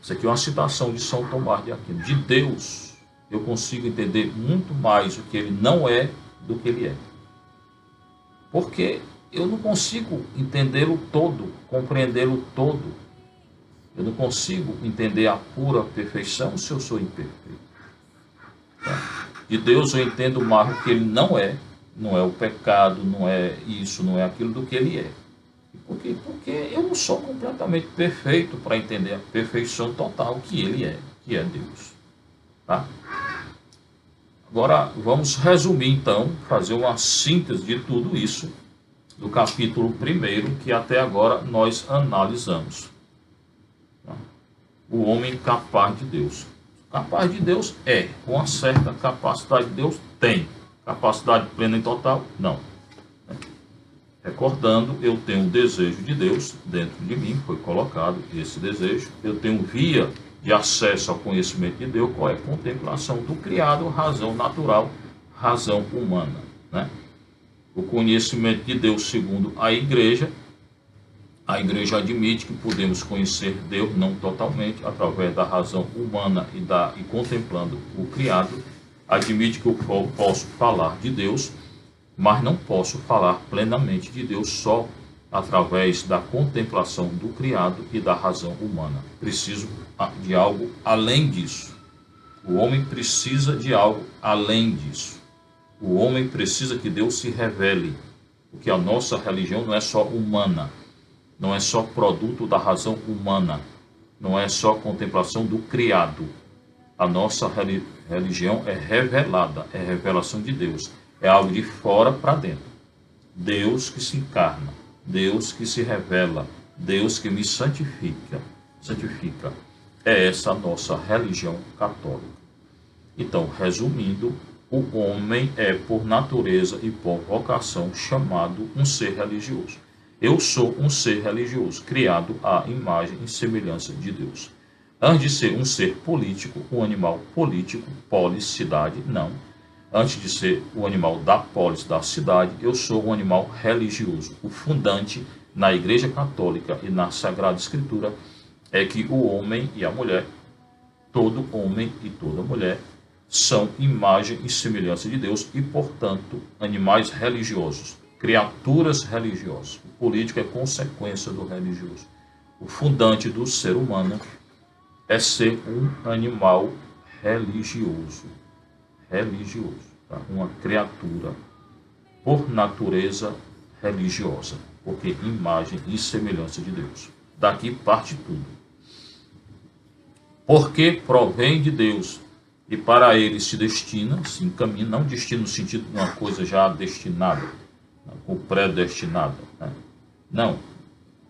S1: Isso aqui é uma citação de São Tomás de Aquino. De Deus, eu consigo entender muito mais o que ele não é do que ele é. Porque eu não consigo entendê-lo todo, compreendê-lo todo. Eu não consigo entender a pura perfeição se eu sou imperfeito. De Deus eu entendo mais o que ele não é o pecado, não é isso, não é aquilo do que ele é. Por quê? Porque eu não sou completamente perfeito para entender a perfeição total que ele é, que é Deus. Tá? Agora vamos resumir então, fazer uma síntese de tudo isso, do capítulo 1 que até agora nós analisamos. Tá? O homem capaz de Deus. Capaz de Deus é, uma certa capacidade de Deus tem. Capacidade plena e total, não. Recordando, eu tenho um desejo de Deus dentro de mim, foi colocado esse desejo. Eu tenho via de acesso ao conhecimento de Deus, qual é a contemplação do criado, razão natural, razão humana. Né? O conhecimento de Deus segundo a igreja admite que podemos conhecer Deus não totalmente, através da razão humana e contemplando o criado. Admite que eu posso falar de Deus, mas não posso falar plenamente de Deus só através da contemplação do criado e da razão humana. Preciso de algo além disso. O homem precisa de algo além disso. O homem precisa que Deus se revele, porque a nossa religião não é só humana, não é só produto da razão humana, não é só contemplação do criado. A nossa religião é revelada, é revelação de Deus, é algo de fora para dentro. Deus que se encarna, Deus que se revela, Deus que me santifica. É essa a nossa religião católica. Então, resumindo, o homem é por natureza e por vocação chamado um ser religioso. Eu sou um ser religioso, criado à imagem e semelhança de Deus. Antes de ser um ser político, um animal político, polis, cidade, não. Antes de ser o animal da polis, da cidade, eu sou um animal religioso. O fundante na Igreja Católica e na Sagrada Escritura é que o homem e a mulher, todo homem e toda mulher, são imagem e semelhança de Deus e, portanto, animais religiosos, criaturas religiosas. O político é consequência do religioso. O fundante do ser humano é ser um animal religioso. Tá? Uma criatura por natureza religiosa, porque imagem e semelhança de Deus. Daqui parte tudo. Porque provém de Deus e para ele se destina, se encaminha, não destina no sentido de uma coisa já destinada, ou predestinada, né? Não,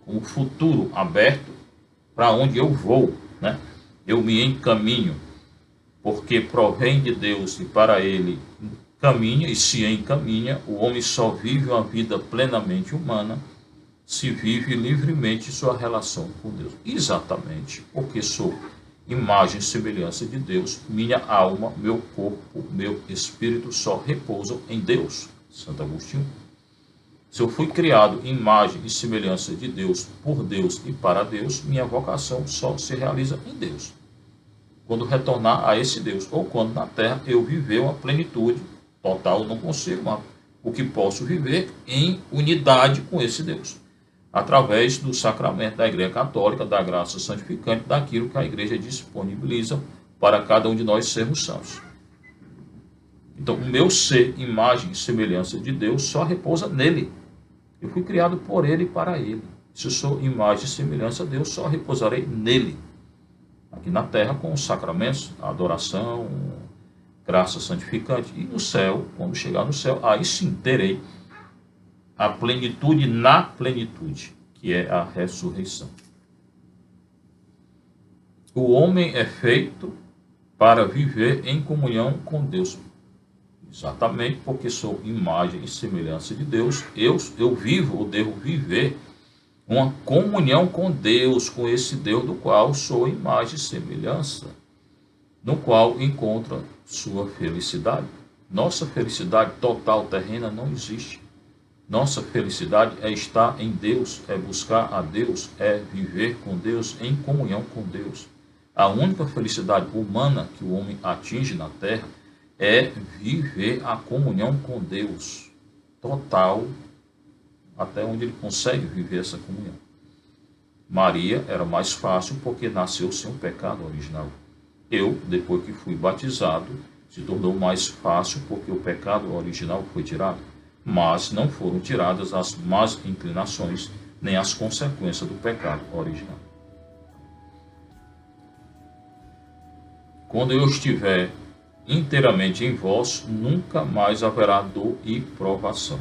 S1: com o futuro aberto para onde eu vou, né? Eu me encaminho, porque provém de Deus e para ele caminha e se encaminha. O homem só vive uma vida plenamente humana se vive livremente sua relação com Deus. Exatamente porque sou imagem e semelhança de Deus, minha alma, meu corpo, meu espírito só repousam em Deus. Santo Agostinho. Se eu fui criado em imagem e semelhança de Deus, por Deus e para Deus, minha vocação só se realiza em Deus. Quando retornar a esse Deus, ou quando na terra eu viver uma plenitude total, não consigo, mas o que posso viver em unidade com esse Deus, através do sacramento da Igreja Católica, da graça santificante, daquilo que a Igreja disponibiliza para cada um de nós sermos santos. Então, o meu ser, imagem e semelhança de Deus, só repousa nele. Eu fui criado por ele e para ele. Se eu sou imagem e semelhança de Deus, só repousarei nele. Aqui na terra, com os sacramentos, a adoração, graça santificante. E no céu, quando chegar no céu, aí sim terei a plenitude na plenitude, que é a ressurreição. O homem é feito para viver em comunhão com Deus. Exatamente porque sou imagem e semelhança de Deus, eu vivo ou devo viver uma comunhão com Deus, com esse Deus do qual sou imagem e semelhança, no qual encontra sua felicidade. Nossa felicidade total terrena não existe. Nossa felicidade é estar em Deus, é buscar a Deus, é viver com Deus, em comunhão com Deus. A única felicidade humana que o homem atinge na terra é viver a comunhão com Deus, total, até onde ele consegue viver essa comunhão. Maria era mais fácil porque nasceu sem o pecado original. Eu, depois que fui batizado, se tornou mais fácil porque o pecado original foi tirado. Mas não foram tiradas as más inclinações, nem as consequências do pecado original. Quando eu estiver inteiramente em vós, nunca mais haverá dor e provação.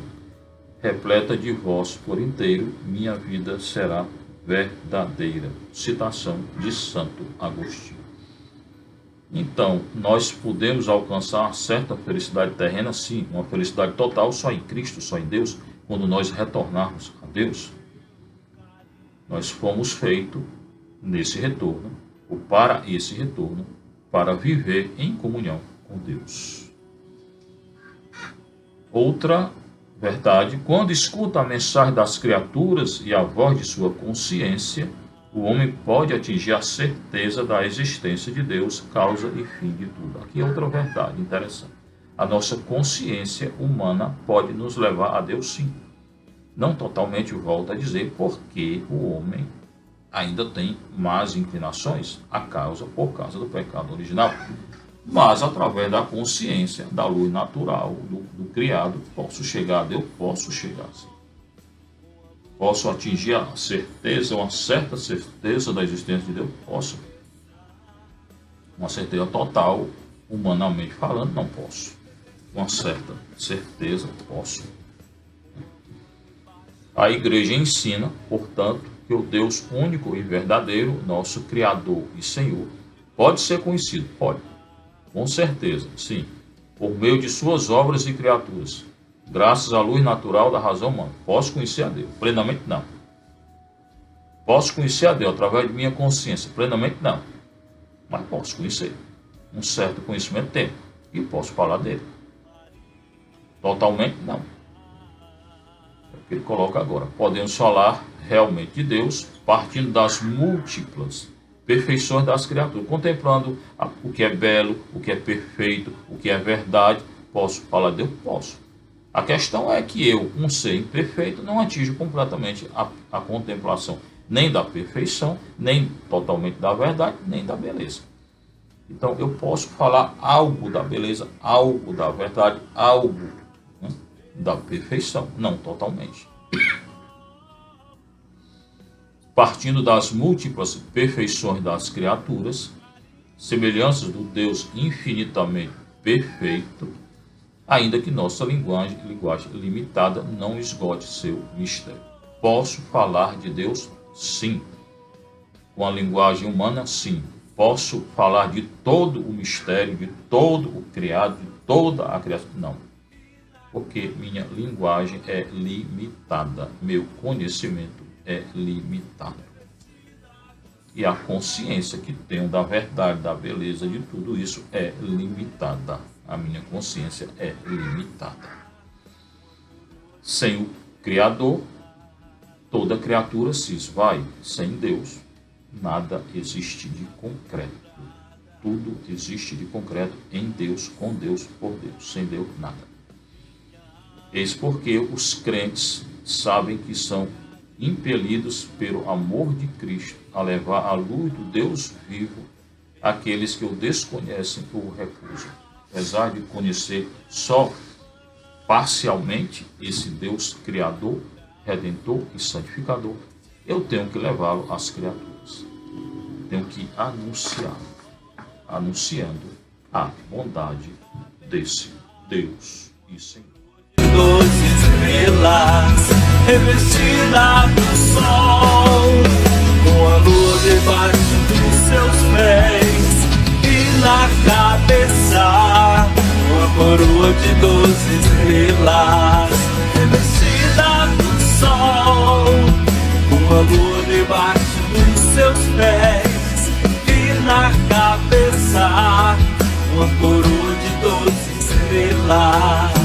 S1: Repleta de vós por inteiro, minha vida será verdadeira. Citação de Santo Agostinho. Então, nós podemos alcançar certa felicidade terrena, sim, uma felicidade total só em Cristo, só em Deus, quando nós retornarmos a Deus. Nós fomos feitos nesse retorno, ou para esse retorno, para viver em comunhão com Deus. Outra verdade, quando escuta a mensagem das criaturas e a voz de sua consciência, o homem pode atingir a certeza da existência de Deus, causa e fim de tudo. Aqui é outra verdade interessante. A nossa consciência humana pode nos levar a Deus, sim. Não totalmente, volto a dizer, porque o homem ainda tem más inclinações, por causa do pecado original. Mas através da consciência, da luz natural, do criado, posso chegar a Deus, posso chegar sim. Posso atingir a certeza, uma certa certeza da existência de Deus? Posso. Uma certeza total, humanamente falando, não posso. Uma certa certeza, posso. A igreja ensina, portanto, que o Deus único e verdadeiro, nosso Criador e Senhor, pode ser conhecido, pode, com certeza, sim, por meio de suas obras e criaturas, graças à luz natural da razão humana. Posso conhecer a Deus? Plenamente não. Posso conhecer a Deus através de minha consciência? Plenamente não. Mas posso conhecer. Um certo conhecimento tenho e posso falar dele. Totalmente não. É o que ele coloca agora. Podemos falar realmente de Deus partindo das múltiplas perfeições das criaturas, contemplando o que é belo, o que é perfeito, o que é verdade. Posso falar de Deus? Posso. A questão é que eu, um ser imperfeito, não atinjo completamente a contemplação nem da perfeição, nem totalmente da verdade, nem da beleza. Então eu posso falar algo da beleza, algo da verdade, algo, né, da perfeição, não totalmente. Partindo das múltiplas perfeições das criaturas, semelhanças do Deus infinitamente perfeito, ainda que nossa linguagem limitada não esgote seu mistério. Posso falar de Deus? Sim. Com a linguagem humana? Sim. Posso falar de todo o mistério, de todo o criado, de toda a criação? Não. Porque minha linguagem é limitada, meu conhecimento é limitado. E a consciência que tenho da verdade, da beleza, de tudo isso é limitada. A minha consciência é limitada. Sem o Criador, toda criatura se esvai. Sem Deus, nada existe de concreto. Tudo existe de concreto em Deus, com Deus, por Deus. Sem Deus, nada. Eis porque os crentes sabem que são impelidos pelo amor de Cristo a levar a luz do Deus vivo àqueles que o desconhecem ou o recusam. Apesar de conhecer só parcialmente esse Deus Criador, Redentor e Santificador, eu tenho que levá-lo às criaturas. Tenho que anunciando a bondade desse Deus e Senhor.
S2: 12 estrelas revestida do sol, com a lua debaixo dos seus pés e na cabeça uma coroa de 12 estrelas revestida do sol, com a lua debaixo dos seus pés e na cabeça uma coroa de 12 estrelas.